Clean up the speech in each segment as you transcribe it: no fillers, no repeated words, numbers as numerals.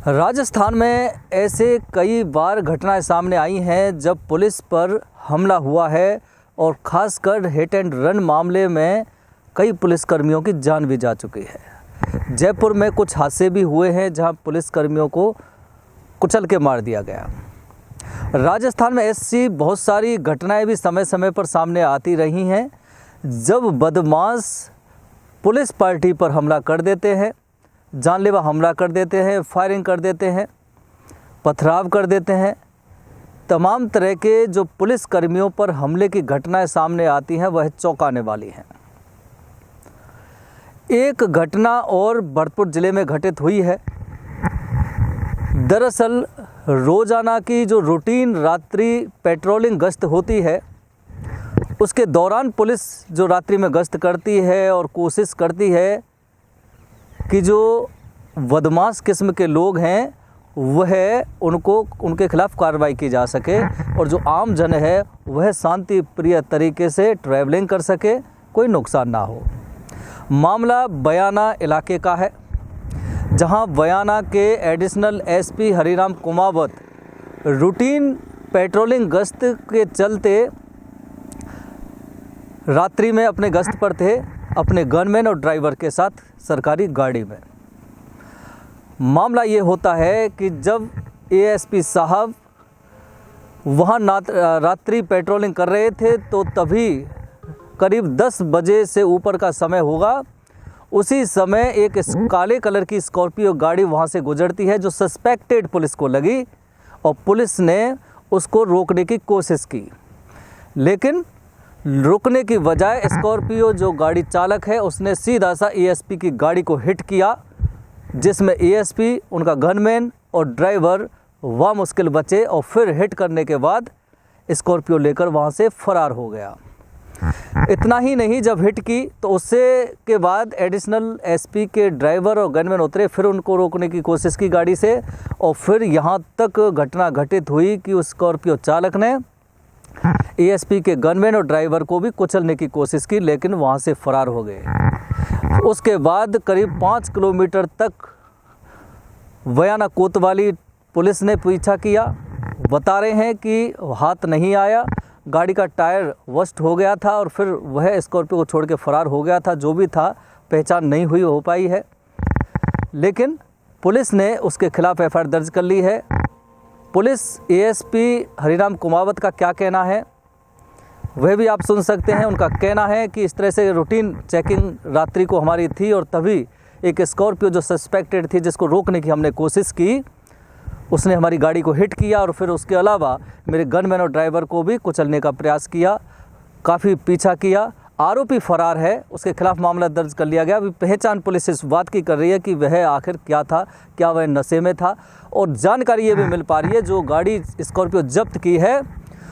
राजस्थान में ऐसे कई बार घटनाएं सामने आई हैं जब पुलिस पर हमला हुआ है और ख़ासकर हिट एंड रन मामले में कई पुलिसकर्मियों की जान भी जा चुकी है। जयपुर में कुछ हादसे भी हुए हैं जहां पुलिसकर्मियों को कुचल के मार दिया गया। राजस्थान में ऐसी बहुत सारी घटनाएं भी समय समय पर सामने आती रही हैं जब बदमाश पुलिस पार्टी पर हमला कर देते हैं, जानलेवा हमला कर देते हैं, फायरिंग कर देते हैं, पथराव कर देते हैं। तमाम तरह के जो पुलिस कर्मियों पर हमले की घटनाएं सामने आती हैं वह चौंकाने वाली हैं। एक घटना और भरतपुर ज़िले में घटित हुई है। दरअसल रोज़ाना की जो रूटीन रात्रि पेट्रोलिंग गश्त होती है उसके दौरान पुलिस जो रात्रि में गश्त करती है और कोशिश करती है कि जो बदमाश किस्म के लोग हैं वह उनके खिलाफ़ कार्रवाई की जा सके और जो आम जन है वह शांति प्रिय तरीके से ट्रैवलिंग कर सके, कोई नुकसान ना हो। मामला बयाना इलाके का है जहां बयाना के additional SP Hariram Kumawat routine patrolling गश्त के चलते रात्रि में अपने गश्त पर थे, अपने गनमैन और ड्राइवर के साथ सरकारी गाड़ी में। मामला ये होता है कि जब एएसपी साहब वहाँ रात्रि पेट्रोलिंग कर रहे थे तो तभी करीब 10 बजे से ऊपर का समय होगा। उसी समय एक काले कलर की स्कॉर्पियो गाड़ी वहाँ से गुजरती है जो सस्पेक्टेड पुलिस को लगी और पुलिस ने उसको रोकने की कोशिश की, लेकिन रुकने की बजाय स्कॉर्पियो जो गाड़ी चालक है उसने सीधा सा एएसपी की गाड़ी को हिट किया, जिसमें एएसपी, उनका गनमैन और ड्राइवर वह मुश्किल बचे और फिर हिट करने के बाद स्कॉर्पियो लेकर वहाँ से फरार हो गया। इतना ही नहीं, जब हिट की तो उससे के बाद एडिशनल एसपी के ड्राइवर और गनमैन उतरे, फिर उनको रोकने की कोशिश की गाड़ी से और फिर यहाँ तक घटना घटित हुई कि उस स्कॉर्पियो चालक ने एएसपी के गनमैन और ड्राइवर को भी कुचलने की कोशिश की, लेकिन वहाँ से फरार हो गए। उसके बाद करीब 5 किलोमीटर तक बयाना कोतवाली पुलिस ने पीछा किया। बता रहे हैं कि हाथ नहीं आया, गाड़ी का टायर बस्ट हो गया था और फिर वह स्कॉर्पियो को छोड़ के फरार हो गया था। जो भी था पहचान नहीं हो पाई है, लेकिन पुलिस ने उसके खिलाफ एफआईआर दर्ज कर ली है। पुलिस एएसपी हरिराम कुमावत का क्या कहना है वह भी आप सुन सकते हैं। उनका कहना है कि इस तरह से रूटीन चेकिंग रात्रि को हमारी थी और तभी एक स्कॉर्पियो जो सस्पेक्टेड थी जिसको रोकने की हमने कोशिश की, उसने हमारी गाड़ी को हिट किया और फिर उसके अलावा मेरे गनमैन और ड्राइवर को भी कुचलने का प्रयास किया, काफ़ी पीछा किया। आरोपी फरार है, उसके खिलाफ मामला दर्ज कर लिया गया। अभी पहचान पुलिस इस बात की कर रही है कि वह आखिर क्या था, क्या वह नशे में था, और जानकारी ये भी मिल पा रही है जो गाड़ी स्कॉर्पियो जब्त की है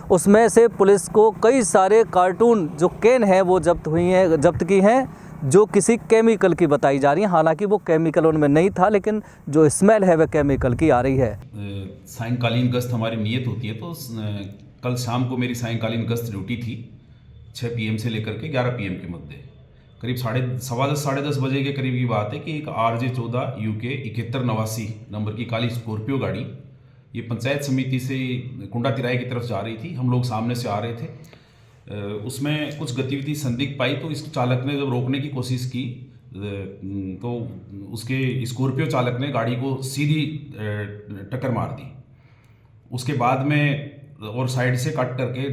उसमें से पुलिस को कई सारे कार्टून जो कैन हैं वो जब्त की हैं जो किसी केमिकल की बताई जा रही हैं। हालांकि वो केमिकल उनमें नहीं था, लेकिन जो स्मेल है वह केमिकल की आ रही है। सायंकालीन गश्त हमारी नियत होती है, तो कल शाम को मेरी सायंकालीन गश्त ड्यूटी थी 6 PM से लेकर के 11 PM के मध्य। करीब 10:30 बजे के करीब की बात है कि एक RJ14 UK 7189 नंबर की काली स्कॉर्पियो गाड़ी ये पंचायत समिति से कुंडा तिराहे की तरफ जा रही थी। हम लोग सामने से आ रहे थे, उसमें कुछ गतिविधि संदिग्ध पाई तो इस चालक ने जब रोकने की कोशिश की तो उसके स्कॉर्पियो चालक ने गाड़ी को सीधी टक्कर मार दी। उसके बाद में और साइड से कट करके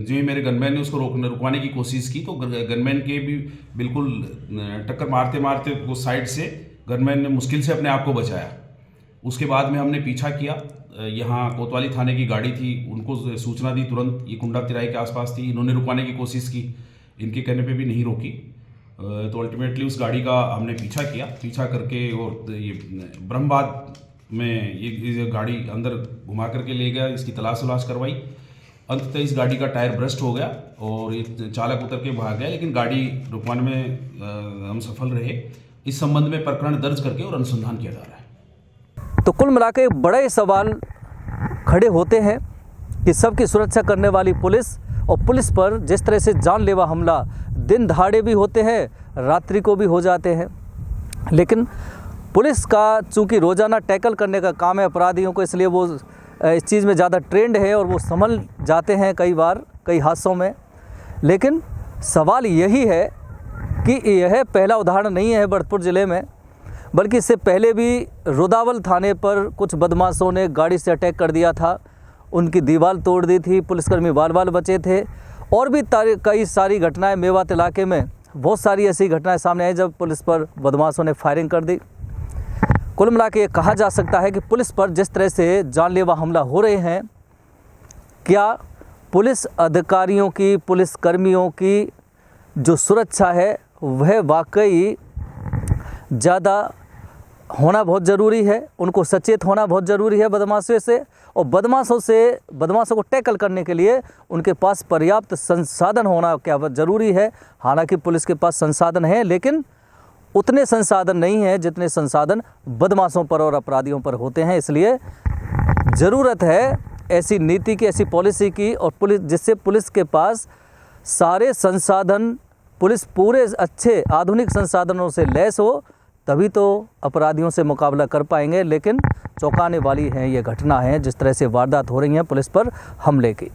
जो मेरे गनमैन ने उसको रुकवाने की कोशिश की तो गनमैन के भी बिल्कुल टक्कर मारते मारते वो साइड से गनमैन ने मुश्किल से अपने आप को बचाया। उसके बाद में हमने पीछा किया, यहाँ कोतवाली थाने की गाड़ी थी, उनको सूचना दी तुरंत, ये कुंडा तिराहे के आसपास थी। इन्होंने रुकवाने की कोशिश की, इनके कहने पे भी नहीं रोकी, तो अल्टीमेटली उस गाड़ी का हमने पीछा करके और ये ब्रह्मबाद में ये गाड़ी अंदर घुमा करके ले गया, इसकी तलाश करवाई। अंततः इस गाड़ी का टायर ब्रस्ट हो गया और ये चालक उतर के भाग गया, लेकिन गाड़ी रुकवाने में हम सफल रहे। इस संबंध में प्रकरण दर्ज करके और अनुसंधान किया जा रहा है। तो कुल मिलाकर बड़े सवाल खड़े होते हैं कि सबकी सुरक्षा करने वाली पुलिस और पुलिस पर जिस तरह से जानलेवा हमला दिन दहाड़े भी होते हैं, रात्रि को भी हो जाते हैं, लेकिन पुलिस का चूँकि रोज़ाना टैकल करने का काम है अपराधियों को, इसलिए वो इस चीज़ में ज़्यादा ट्रेंड है और वो संभल जाते हैं कई बार कई हादसों में। लेकिन सवाल यही है कि यह पहला उदाहरण नहीं है भरतपुर ज़िले में, बल्कि इससे पहले भी रुदावल थाने पर कुछ बदमाशों ने गाड़ी से अटैक कर दिया था, उनकी दीवार तोड़ दी थी, पुलिसकर्मी बाल बाल बचे थे। और भी कई सारी घटनाएं मेवात इलाके में बहुत सारी ऐसी घटनाएं सामने आई जब पुलिस पर बदमाशों ने फायरिंग कर दी। कुल मिला के ये कहा जा सकता है कि पुलिस पर जिस तरह से जानलेवा हमला हो रहे हैं, क्या पुलिस अधिकारियों की, पुलिस कर्मियों की जो सुरक्षा है वह वाकई ज़्यादा होना बहुत ज़रूरी है, उनको सचेत होना बहुत ज़रूरी है बदमाशों से, और बदमाशों को टैकल करने के लिए उनके पास पर्याप्त संसाधन होना क्या ज़रूरी है। हालांकि पुलिस के पास संसाधन है, लेकिन उतने संसाधन नहीं हैं जितने संसाधन बदमाशों पर और अपराधियों पर होते हैं। इसलिए ज़रूरत है ऐसी नीति की, ऐसी पॉलिसी की, और पुलिस जिससे पुलिस के पास सारे संसाधन, पुलिस पूरे अच्छे आधुनिक संसाधनों से लैस हो, तभी तो अपराधियों से मुकाबला कर पाएंगे। लेकिन चौंकाने वाली है ये घटना है जिस तरह से वारदात हो रही हैं पुलिस पर हमले की।